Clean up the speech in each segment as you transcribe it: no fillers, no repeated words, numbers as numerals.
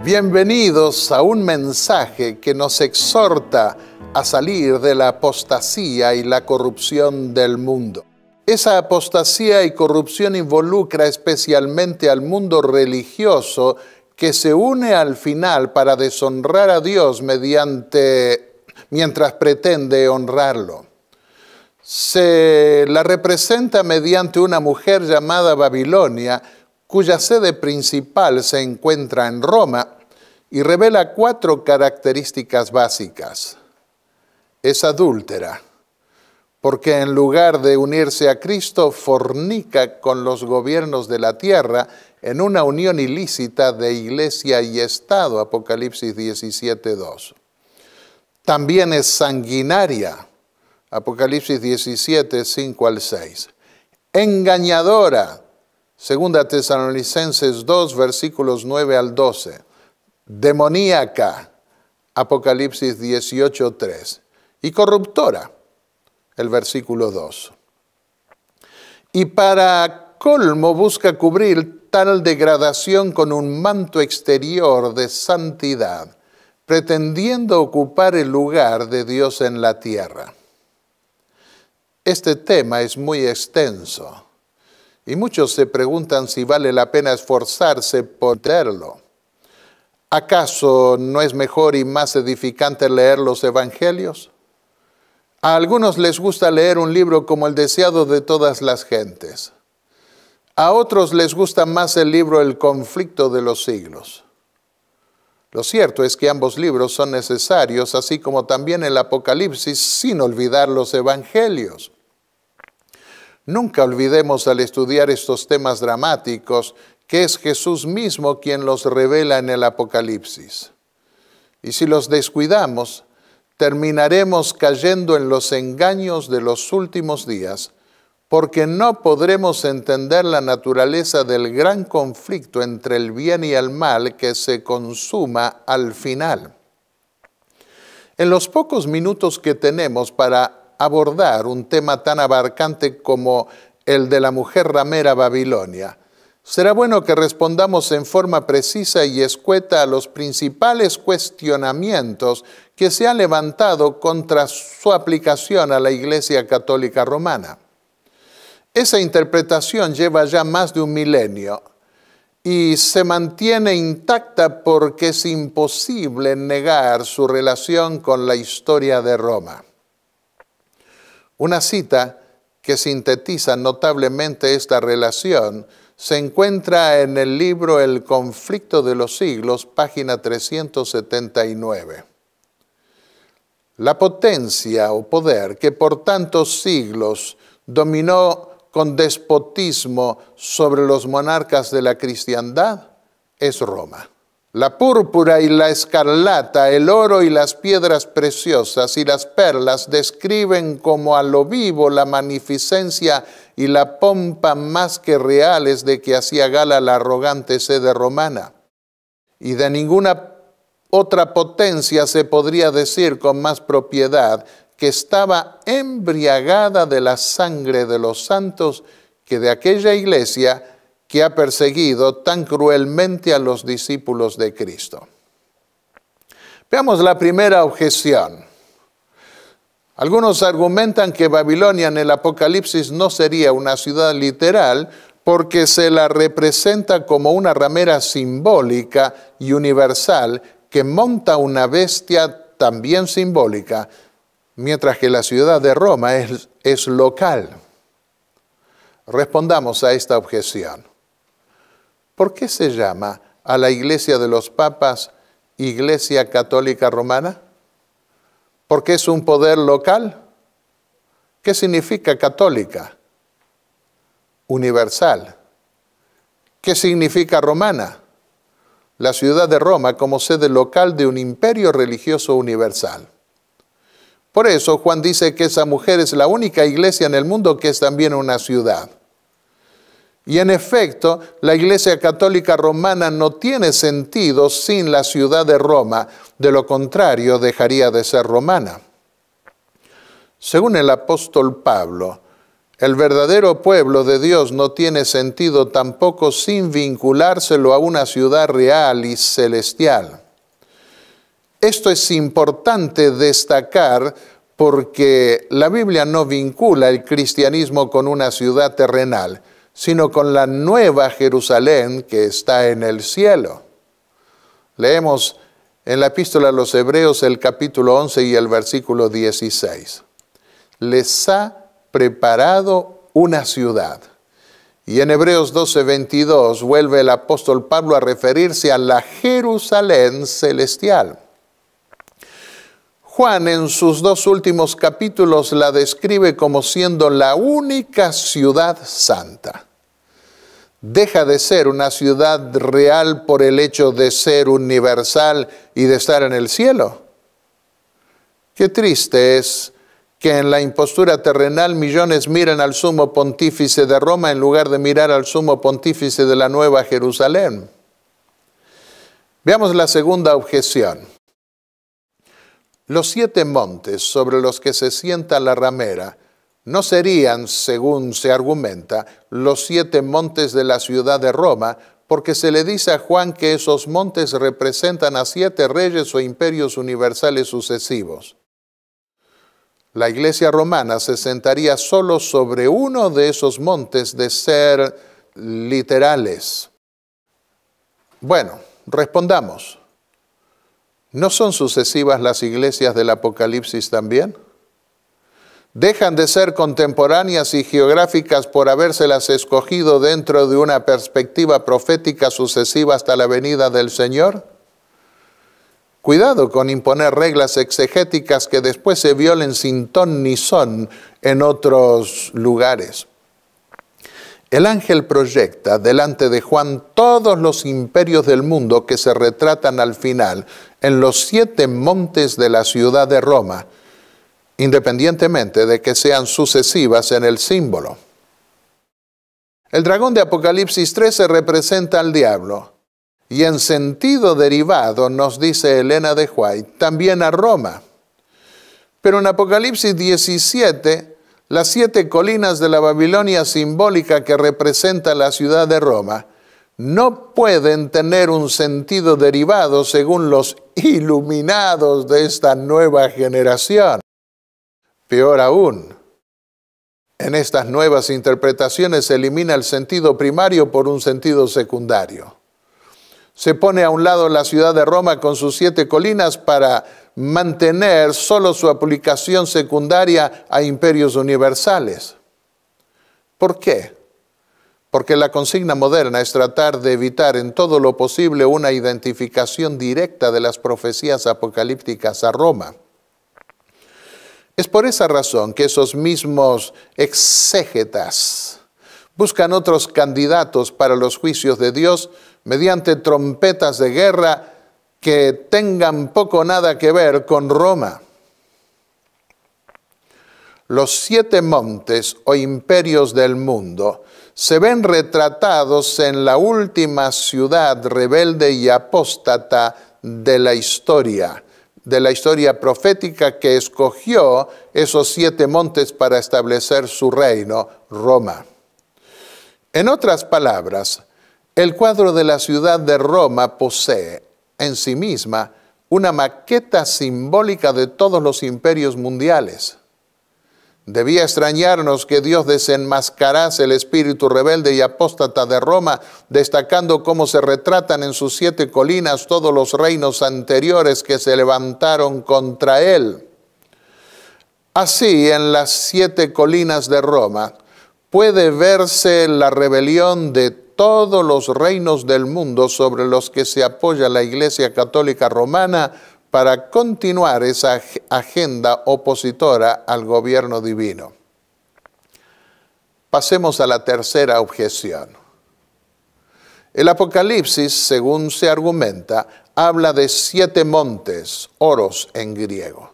Bienvenidos a un mensaje que nos exhorta a salir de la apostasía y la corrupción del mundo. Esa apostasía y corrupción involucra especialmente al mundo religioso que se une al final para deshonrar a Dios mientras pretende honrarlo. Se la representa mediante una mujer llamada Babilonia, cuya sede principal se encuentra en Roma, y revela 4 características básicas. Es adúltera, porque en lugar de unirse a Cristo, fornica con los gobiernos de la tierra en una unión ilícita de iglesia y Estado, Apocalipsis 17:2. También es sanguinaria, Apocalipsis 17:5 al 6. Engañadora, 2 Tesalonicenses 2, versículos 9 al 12. Demoníaca, Apocalipsis 18:3. Y corruptora, el versículo 2. Y para colmo busca cubrir tal degradación con un manto exterior de santidad, pretendiendo ocupar el lugar de Dios en la tierra. Este tema es muy extenso y muchos se preguntan si vale la pena esforzarse por leerlo. ¿Acaso no es mejor y más edificante leer los evangelios? A algunos les gusta leer un libro como el deseado de todas las gentes. A otros les gusta más el libro El conflicto de los siglos. Lo cierto es que ambos libros son necesarios, así como también el Apocalipsis, sin olvidar los evangelios. Nunca olvidemos al estudiar estos temas dramáticos que es Jesús mismo quien los revela en el Apocalipsis. Y si los descuidamos, terminaremos cayendo en los engaños de los últimos días, porque no podremos entender la naturaleza del gran conflicto entre el bien y el mal que se consuma al final. En los pocos minutos que tenemos para abordar un tema tan abarcante como el de la mujer ramera Babilonia, será bueno que respondamos en forma precisa y escueta a los principales cuestionamientos que se han levantado contra su aplicación a la Iglesia Católica Romana. Esa interpretación lleva ya más de un milenio y se mantiene intacta porque es imposible negar su relación con la historia de Roma. Una cita que sintetiza notablemente esta relación se encuentra en el libro El conflicto de los siglos, página 379. La potencia o poder que por tantos siglos dominó con despotismo sobre los monarcas de la cristiandad es Roma. La púrpura y la escarlata, el oro y las piedras preciosas y las perlas describen como a lo vivo la magnificencia y la pompa más que reales de que hacía gala la arrogante sede romana. Y de ninguna otra potencia se podría decir con más propiedad que estaba embriagada de la sangre de los santos que de aquella iglesia que ha perseguido tan cruelmente a los discípulos de Cristo. Veamos la primera objeción. Algunos argumentan que Babilonia en el Apocalipsis no sería una ciudad literal porque se la representa como una ramera simbólica y universal que monta una bestia también simbólica, mientras que la ciudad de Roma es local. Respondamos a esta objeción. ¿Por qué se llama a la Iglesia de los Papas Iglesia Católica Romana? ¿Porque es un poder local? ¿Qué significa católica? Universal. ¿Qué significa romana? La ciudad de Roma como sede local de un imperio religioso universal. Por eso Juan dice que esa mujer es la única iglesia en el mundo que es también una ciudad. Y en efecto, la Iglesia Católica Romana no tiene sentido sin la ciudad de Roma, de lo contrario dejaría de ser romana. Según el apóstol Pablo, El verdadero pueblo de Dios no tiene sentido tampoco sin vinculárselo a una ciudad real y celestial. Esto es importante destacar porque la Biblia no vincula el cristianismo con una ciudad terrenal, sino con la nueva Jerusalén que está en el cielo. Leemos en la epístola a los Hebreos el capítulo 11 y el versículo 16. Les ha preparado una ciudad. Y en Hebreos 12:22 vuelve el apóstol Pablo a referirse a la Jerusalén celestial. Juan en sus 2 últimos capítulos la describe como siendo la única ciudad santa. Deja de ser una ciudad real por el hecho de ser universal y de estar en el cielo. Qué triste es que en la impostura terrenal millones miren al sumo pontífice de Roma en lugar de mirar al sumo pontífice de la Nueva Jerusalén. Veamos la segunda objeción. Los 7 montes sobre los que se sienta la ramera no serían, según se argumenta, los 7 montes de la ciudad de Roma, porque se le dice a Juan que esos montes representan a 7 reyes o imperios universales sucesivos. La iglesia romana se sentaría solo sobre uno de esos montes de ser literales. Bueno, respondamos. ¿No son sucesivas las iglesias del Apocalipsis también? ¿Dejan de ser contemporáneas y geográficas por habérselas escogido dentro de una perspectiva profética sucesiva hasta la venida del Señor? Cuidado con imponer reglas exegéticas que después se violen sin ton ni son en otros lugares. El ángel proyecta delante de Juan todos los imperios del mundo que se retratan al final en los 7 montes de la ciudad de Roma, independientemente de que sean sucesivas en el símbolo. El dragón de Apocalipsis 13 representa al diablo, y en sentido derivado, nos dice Elena de White, también a Roma. Pero en Apocalipsis 17, las 7 colinas de la Babilonia simbólica que representa la ciudad de Roma no pueden tener un sentido derivado según los iluminados de esta nueva generación. Peor aún, en estas nuevas interpretaciones se elimina el sentido primario por un sentido secundario. Se pone a un lado la ciudad de Roma con sus 7 colinas para mantener solo su aplicación secundaria a imperios universales. ¿Por qué? Porque la consigna moderna es tratar de evitar en todo lo posible una identificación directa de las profecías apocalípticas a Roma. Es por esa razón que esos mismos exégetas buscan otros candidatos para los juicios de Dios mediante trompetas de guerra que tengan poco o nada que ver con Roma. Los 7 montes o imperios del mundo se ven retratados en la última ciudad rebelde y apóstata de la historia profética que escogió esos 7 montes para establecer su reino, Roma. En otras palabras, el cuadro de la ciudad de Roma posee en sí misma una maqueta simbólica de todos los imperios mundiales. Debía extrañarnos que Dios desenmascarase el espíritu rebelde y apóstata de Roma, destacando cómo se retratan en sus 7 colinas todos los reinos anteriores que se levantaron contra él. Así, en las 7 colinas de Roma puede verse la rebelión de todos los reinos del mundo sobre los que se apoya la Iglesia Católica Romana para continuar esa agenda opositora al gobierno divino. Pasemos a la tercera objeción. El Apocalipsis, según se argumenta, habla de 7 montes, oros en griego,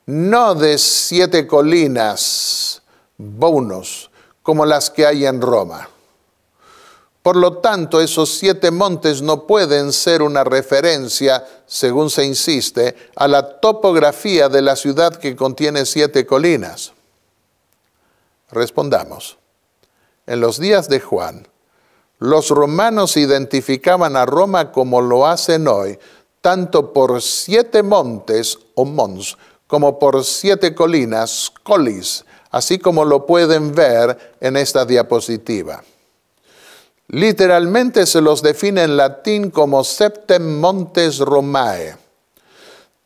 no de 7 colinas, bonos, como las que hay en Roma. Por lo tanto, esos 7 montes no pueden ser una referencia, según se insiste, a la topografía de la ciudad que contiene 7 colinas. Respondamos. En los días de Juan, los romanos identificaban a Roma como lo hacen hoy, tanto por 7 montes o mons, como por 7 colinas, colis, así como lo pueden ver en esta diapositiva. Literalmente se los define en latín como septem montes Romae.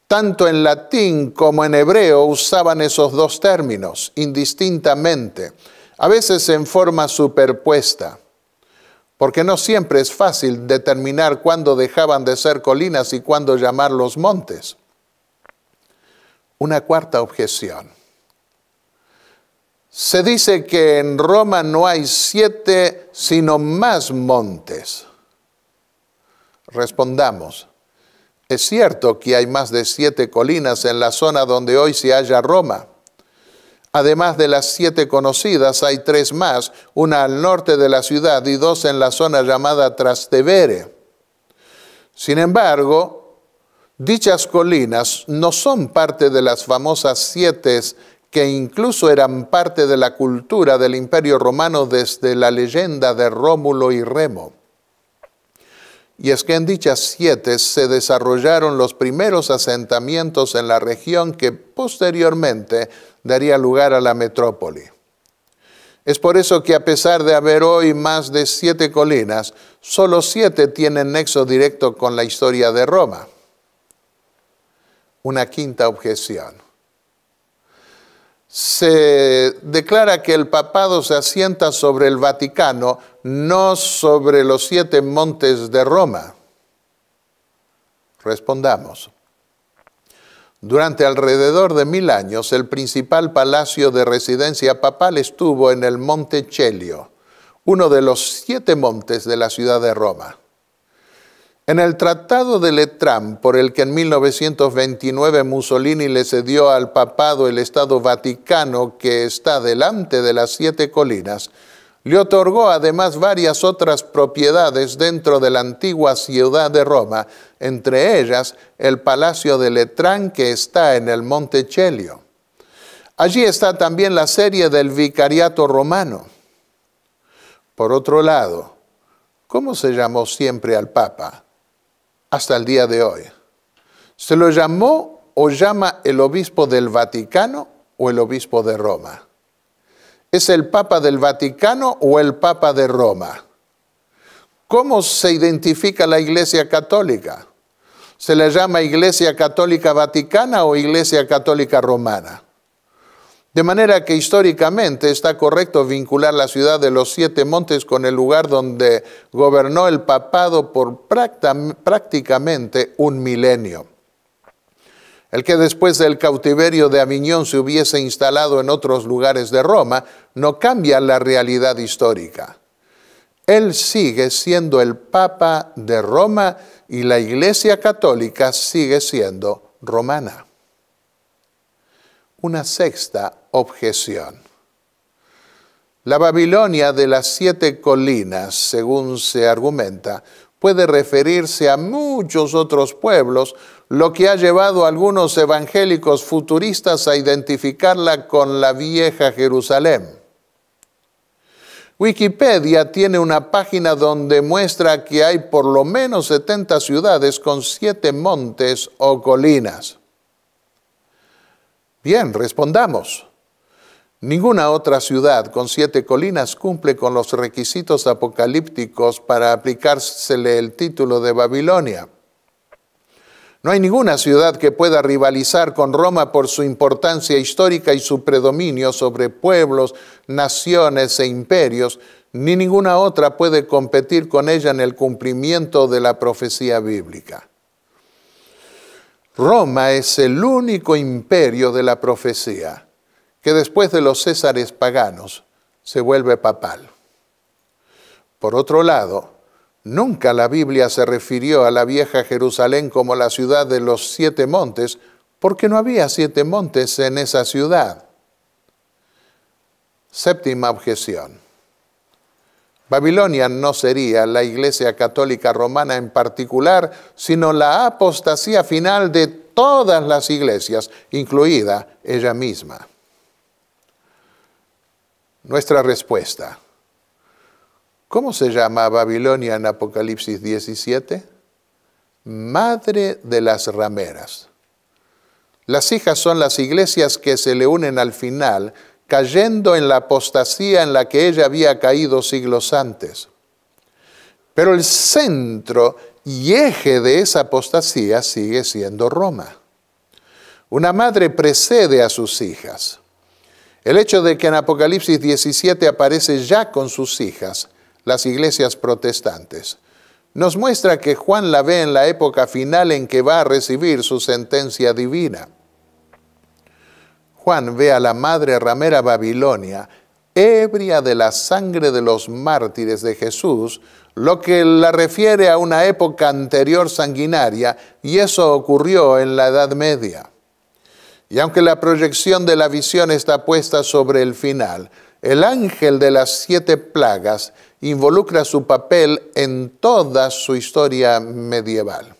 Tanto en latín como en hebreo usaban esos dos términos indistintamente, a veces en forma superpuesta, porque no siempre es fácil determinar cuándo dejaban de ser colinas y cuándo llamarlos montes. Una cuarta objeción. Se dice que en Roma no hay 7, sino más montes. Respondamos. Es cierto que hay más de 7 colinas en la zona donde hoy se halla Roma. Además de las 7 conocidas, hay 3 más, una al norte de la ciudad y 2 en la zona llamada Trastevere. Sin embargo, dichas colinas no son parte de las famosas 7 que incluso eran parte de la cultura del Imperio Romano desde la leyenda de Rómulo y Remo. Y es que en dichas 7 se desarrollaron los primeros asentamientos en la región que posteriormente daría lugar a la metrópoli. Es por eso que a pesar de haber hoy más de 7 colinas, solo 7 tienen nexo directo con la historia de Roma. Una quinta objeción. Se declara que el papado se asienta sobre el Vaticano, no sobre los 7 montes de Roma. Respondamos. Durante alrededor de 1000 años, el principal palacio de residencia papal estuvo en el Monte Celio, uno de los 7 montes de la ciudad de Roma. En el Tratado de Letrán, por el que en 1929 Mussolini le cedió al papado el Estado Vaticano que está delante de las 7 colinas, le otorgó además varias otras propiedades dentro de la antigua ciudad de Roma, entre ellas el Palacio de Letrán que está en el Monte Celio. Allí está también la sede del Vicariato Romano. Por otro lado, ¿cómo se llamó siempre al Papa? Hasta el día de hoy. ¿Se lo llamó o llama el obispo del Vaticano o el obispo de Roma? ¿Es el Papa del Vaticano o el Papa de Roma? ¿Cómo se identifica la Iglesia Católica? ¿Se le llama Iglesia Católica Vaticana o Iglesia Católica Romana? De manera que históricamente está correcto vincular la ciudad de los 7 montes con el lugar donde gobernó el papado por prácticamente un milenio. El que después del cautiverio de Aviñón se hubiese instalado en otros lugares de Roma no cambia la realidad histórica. Él sigue siendo el Papa de Roma y la Iglesia Católica sigue siendo romana. Una sexta objeción. La Babilonia de las 7 colinas, según se argumenta, puede referirse a muchos otros pueblos, lo que ha llevado a algunos evangélicos futuristas a identificarla con la vieja Jerusalén. Wikipedia tiene una página donde muestra que hay por lo menos 70 ciudades con 7 montes o colinas. Bien, respondamos. Ninguna otra ciudad con 7 colinas cumple con los requisitos apocalípticos para aplicársele el título de Babilonia. No hay ninguna ciudad que pueda rivalizar con Roma por su importancia histórica y su predominio sobre pueblos, naciones e imperios, ni ninguna otra puede competir con ella en el cumplimiento de la profecía bíblica. Roma es el único imperio de la profecía que después de los césares paganos se vuelve papal. Por otro lado, nunca la Biblia se refirió a la vieja Jerusalén como la ciudad de los 7 montes, porque no había 7 montes en esa ciudad. Séptima objeción. Babilonia no sería la Iglesia Católica Romana en particular, sino la apostasía final de todas las iglesias, incluida ella misma. Nuestra respuesta. ¿Cómo se llama Babilonia en Apocalipsis 17? Madre de las rameras. Las hijas son las iglesias que se le unen al final, cayendo en la apostasía en la que ella había caído siglos antes. Pero el centro y eje de esa apostasía sigue siendo Roma. Una madre precede a sus hijas. El hecho de que en Apocalipsis 17 aparece ya con sus hijas, las iglesias protestantes, nos muestra que Juan la ve en la época final en que va a recibir su sentencia divina. Juan ve a la madre ramera Babilonia, ebria de la sangre de los mártires de Jesús, lo que la refiere a una época anterior sanguinaria, y eso ocurrió en la Edad Media. Y aunque la proyección de la visión está puesta sobre el final, el ángel de las 7 plagas involucra su papel en toda su historia medieval.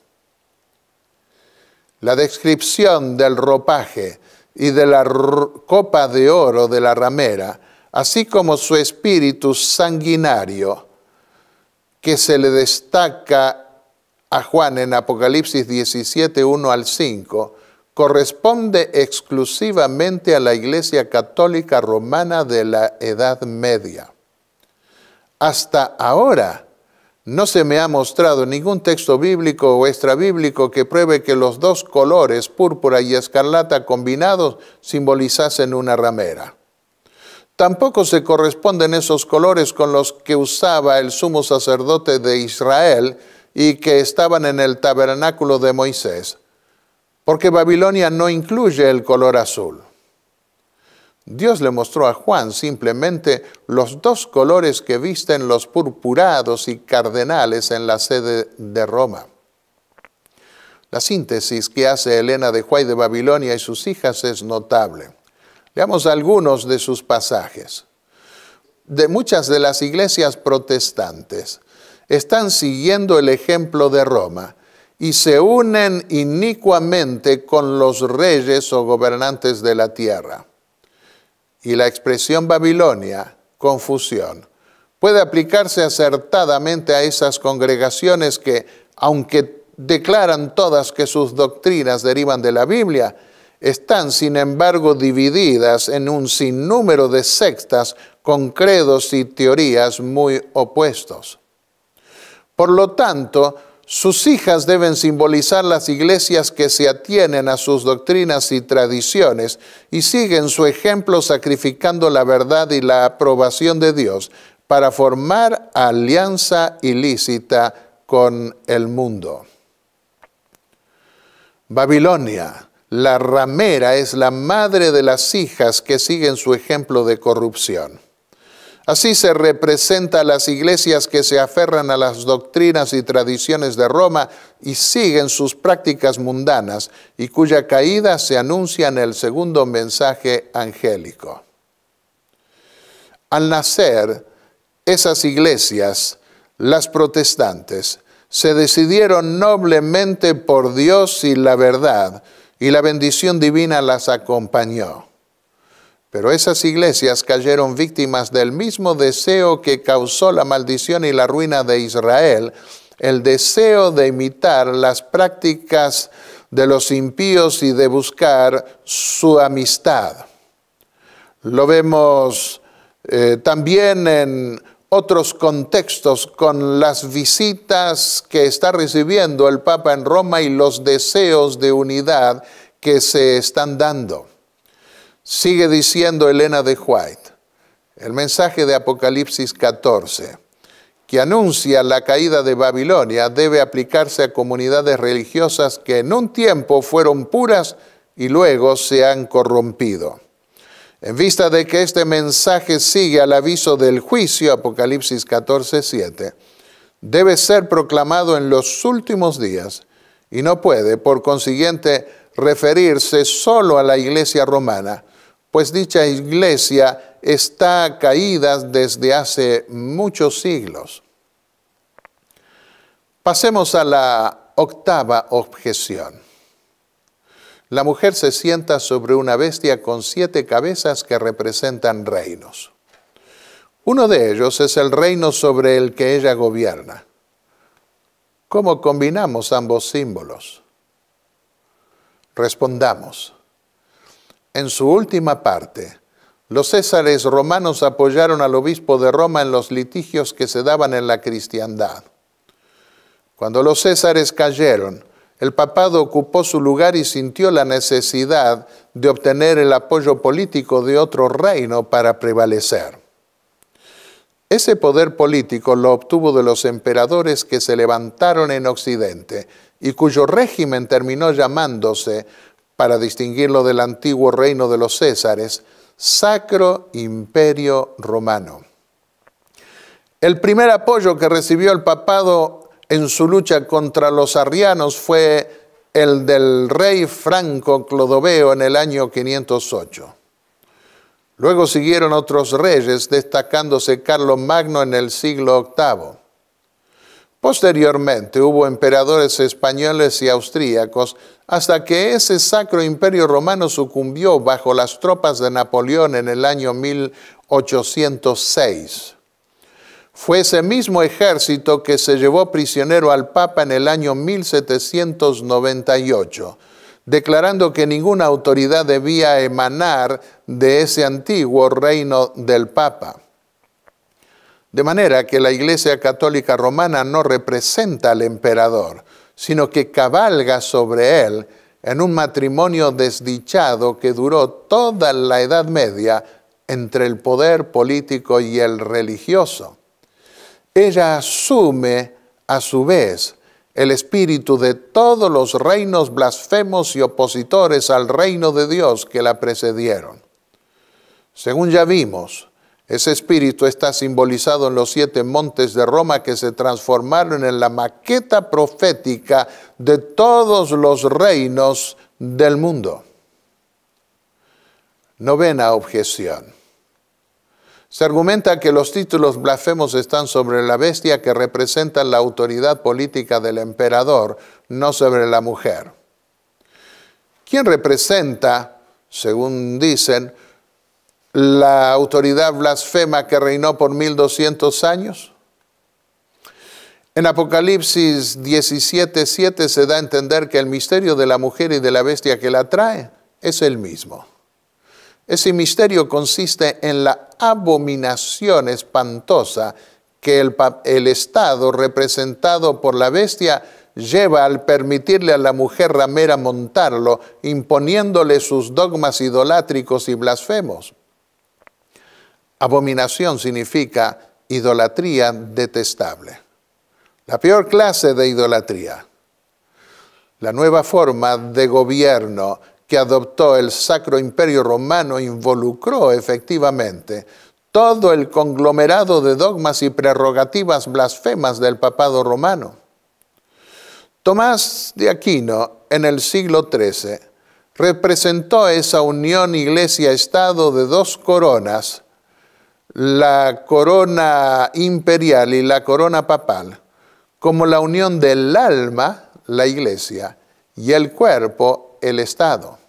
La descripción del ropaje y de la copa de oro de la ramera, así como su espíritu sanguinario, que se le destaca a Juan en Apocalipsis 17, 1 al 5, corresponde exclusivamente a la Iglesia Católica Romana de la Edad Media. Hasta ahora no se me ha mostrado ningún texto bíblico o extrabíblico que pruebe que los dos colores, púrpura y escarlata combinados, simbolizasen una ramera. Tampoco se corresponden esos colores con los que usaba el sumo sacerdote de Israel y que estaban en el tabernáculo de Moisés, porque Babilonia no incluye el color azul. Dios le mostró a Juan simplemente los dos colores que visten los purpurados y cardenales en la sede de Roma. La síntesis que hace Elena de White de Babilonia y sus hijas es notable. Veamos algunos de sus pasajes. De muchas de las iglesias protestantes están siguiendo el ejemplo de Roma y se unen inicuamente con los reyes o gobernantes de la tierra. Y la expresión Babilonia, confusión, puede aplicarse acertadamente a esas congregaciones que, aunque declaran todas que sus doctrinas derivan de la Biblia, están sin embargo divididas en un sinnúmero de sectas con credos y teorías muy opuestos. Por lo tanto, sus hijas deben simbolizar las iglesias que se atienen a sus doctrinas y tradiciones y siguen su ejemplo sacrificando la verdad y la aprobación de Dios para formar alianza ilícita con el mundo. Babilonia, la ramera, es la madre de las hijas que siguen su ejemplo de corrupción. Así se representa a las iglesias que se aferran a las doctrinas y tradiciones de Roma y siguen sus prácticas mundanas y cuya caída se anuncia en el segundo mensaje angélico. Al nacer, esas iglesias, las protestantes, se decidieron noblemente por Dios y la verdad, y la bendición divina las acompañó. Pero esas iglesias cayeron víctimas del mismo deseo que causó la maldición y la ruina de Israel, el deseo de imitar las prácticas de los impíos y de buscar su amistad. Lo vemos también en otros contextos con las visitas que está recibiendo el Papa en Roma y los deseos de unidad que se están dando. Sigue diciendo Elena de White, el mensaje de Apocalipsis 14, que anuncia la caída de Babilonia, debe aplicarse a comunidades religiosas que en un tiempo fueron puras y luego se han corrompido. En vista de que este mensaje sigue al aviso del juicio, Apocalipsis 14, 7, debe ser proclamado en los últimos días y no puede, por consiguiente, referirse solo a la iglesia romana, pues dicha iglesia está caída desde hace muchos siglos. Pasemos a la octava objeción. La mujer se sienta sobre una bestia con 7 cabezas que representan reinos. Uno de ellos es el reino sobre el que ella gobierna. ¿Cómo combinamos ambos símbolos? Respondamos. En su última parte, los césares romanos apoyaron al obispo de Roma en los litigios que se daban en la cristiandad. Cuando los césares cayeron, el papado ocupó su lugar y sintió la necesidad de obtener el apoyo político de otro reino para prevalecer. Ese poder político lo obtuvo de los emperadores que se levantaron en Occidente y cuyo régimen terminó llamándose, para distinguirlo del antiguo reino de los césares, Sacro Imperio Romano. El primer apoyo que recibió el papado en su lucha contra los arrianos fue el del rey Franco Clodoveo en el año 508. Luego siguieron otros reyes, destacándose Carlomagno en el siglo VIII. Posteriormente hubo emperadores españoles y austríacos, hasta que ese Sacro Imperio Romano sucumbió bajo las tropas de Napoleón en el año 1806. Fue ese mismo ejército que se llevó prisionero al Papa en el año 1798, declarando que ninguna autoridad debía emanar de ese antiguo reino del Papa. De manera que la Iglesia Católica Romana no representa al emperador, sino que cabalga sobre él en un matrimonio desdichado que duró toda la Edad Media entre el poder político y el religioso. Ella asume, a su vez, el espíritu de todos los reinos blasfemos y opositores al reino de Dios que la precedieron. Según ya vimos, ese espíritu está simbolizado en los 7 montes de Roma que se transformaron en la maqueta profética de todos los reinos del mundo. Novena objeción. Se argumenta que los títulos blasfemos están sobre la bestia que representa la autoridad política del emperador, no sobre la mujer. ¿Quién representa, según dicen, la autoridad blasfema que reinó por 1200 años? En Apocalipsis 17:7 se da a entender que el misterio de la mujer y de la bestia que la trae es el mismo. Ese misterio consiste en la abominación espantosa que el Estado representado por la bestia lleva al permitirle a la mujer ramera montarlo, imponiéndole sus dogmas idolátricos y blasfemos. Abominación significa idolatría detestable. La peor clase de idolatría. La nueva forma de gobierno que adoptó el Sacro Imperio Romano involucró efectivamente todo el conglomerado de dogmas y prerrogativas blasfemas del papado romano. Tomás de Aquino, en el siglo XIII, representó esa unión iglesia-estado de 2 coronas, la corona imperial y la corona papal, como la unión del alma, la iglesia, y el cuerpo, el Estado.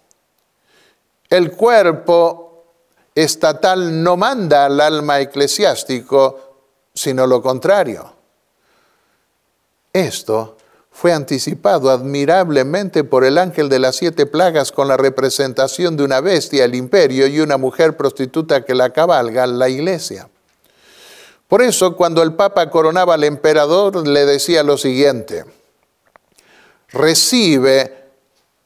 El cuerpo estatal no manda al alma eclesiástico, sino lo contrario. Esto fue anticipado admirablemente por el ángel de las 7 plagas con la representación de una bestia, el imperio, y una mujer prostituta que la cabalga, la iglesia. Por eso, cuando el Papa coronaba al emperador, le decía lo siguiente: recibe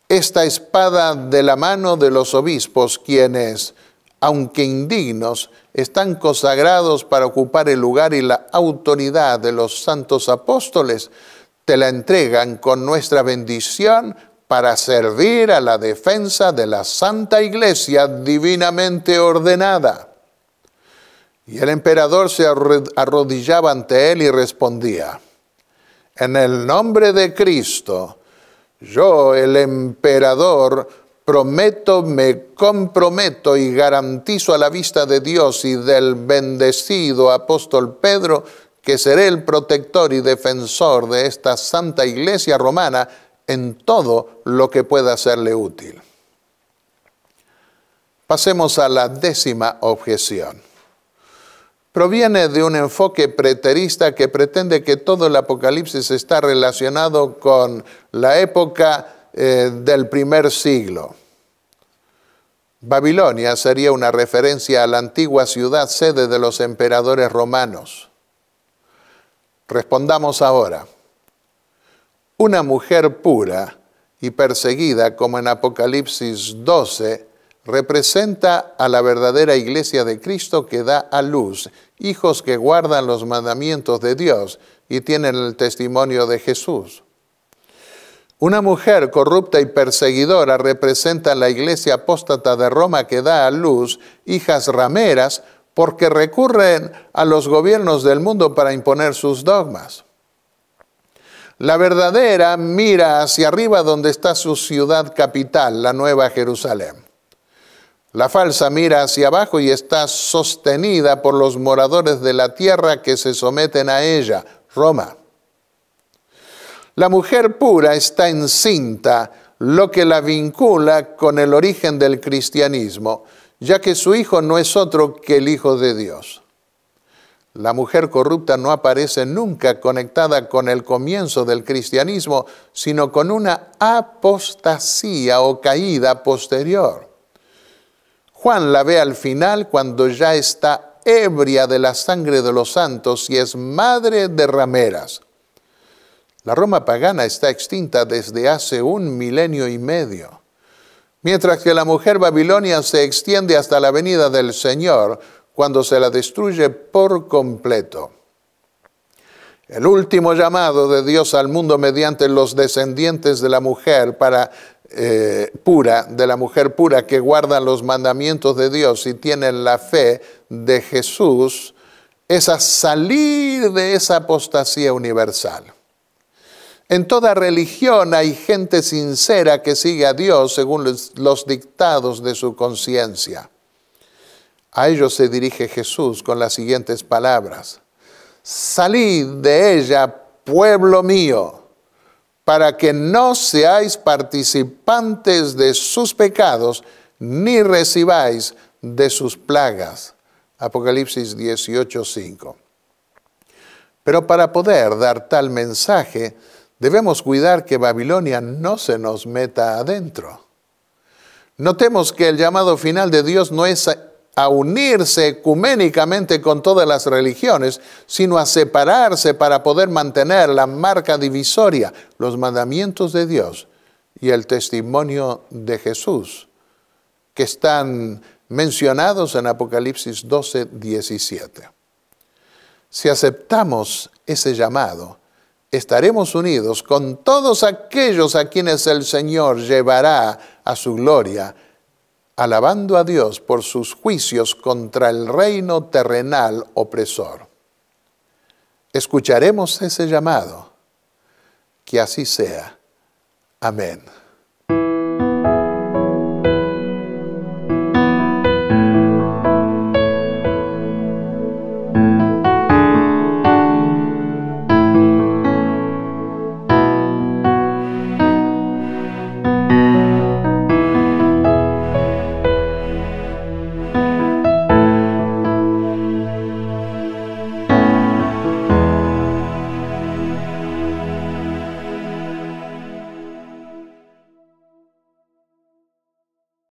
esta espada de la mano de los obispos, quienes, aunque indignos, están consagrados para ocupar el lugar y la autoridad de los santos apóstoles, te la entregan con nuestra bendición para servir a la defensa de la Santa Iglesia divinamente ordenada. Y el emperador se arrodillaba ante él y respondía: en el nombre de Cristo, yo, el emperador, me comprometo y garantizo a la vista de Dios y del bendecido apóstol Pedro que seré el protector y defensor de esta Santa Iglesia Romana en todo lo que pueda serle útil. Pasemos a la 10ª objeción. proviene de un enfoque preterista que pretende que todo el Apocalipsis está relacionado con la época del primer siglo. Babilonia sería una referencia a la antigua ciudad sede de los emperadores romanos. Respondamos ahora. Una mujer pura y perseguida, como en Apocalipsis 12, representa a la verdadera iglesia de Cristo que da a luz hijos que guardan los mandamientos de Dios y tienen el testimonio de Jesús. Una mujer corrupta y perseguidora representa a la iglesia apóstata de Roma que da a luz hijas rameras porque recurren a los gobiernos del mundo para imponer sus dogmas. La verdadera mira hacia arriba donde está su ciudad capital, la Nueva Jerusalén. La falsa mira hacia abajo y está sostenida por los moradores de la tierra que se someten a ella, Roma. La mujer pura está encinta, lo que la vincula con el origen del cristianismo, ya que su hijo no es otro que el Hijo de Dios. La mujer corrupta no aparece nunca conectada con el comienzo del cristianismo, sino con una apostasía o caída posterior. Juan la ve al final cuando ya está ebria de la sangre de los santos y es madre de rameras. La Roma pagana está extinta desde hace 1,5 milenios, mientras que la mujer babilonia se extiende hasta la venida del Señor, cuando se la destruye por completo. El último llamado de Dios al mundo mediante los descendientes de la mujer pura que guardan los mandamientos de Dios y tienen la fe de Jesús, es a salir de esa apostasía universal. En toda religión hay gente sincera que sigue a Dios según los dictados de su conciencia. A ellos se dirige Jesús con las siguientes palabras: salid de ella, pueblo mío, para que no seáis participantes de sus pecados, ni recibáis de sus plagas. Apocalipsis 18:5. Pero para poder dar tal mensaje, debemos cuidar que Babilonia no se nos meta adentro. Notemos que el llamado final de Dios no es a unirse ecuménicamente con todas las religiones, sino a separarse para poder mantener la marca divisoria, los mandamientos de Dios y el testimonio de Jesús, que están mencionados en Apocalipsis 12:17. Si aceptamos ese llamado, estaremos unidos con todos aquellos a quienes el Señor llevará a su gloria, alabando a Dios por sus juicios contra el reino terrenal opresor. Escucharemos ese llamado. Que así sea. Amén.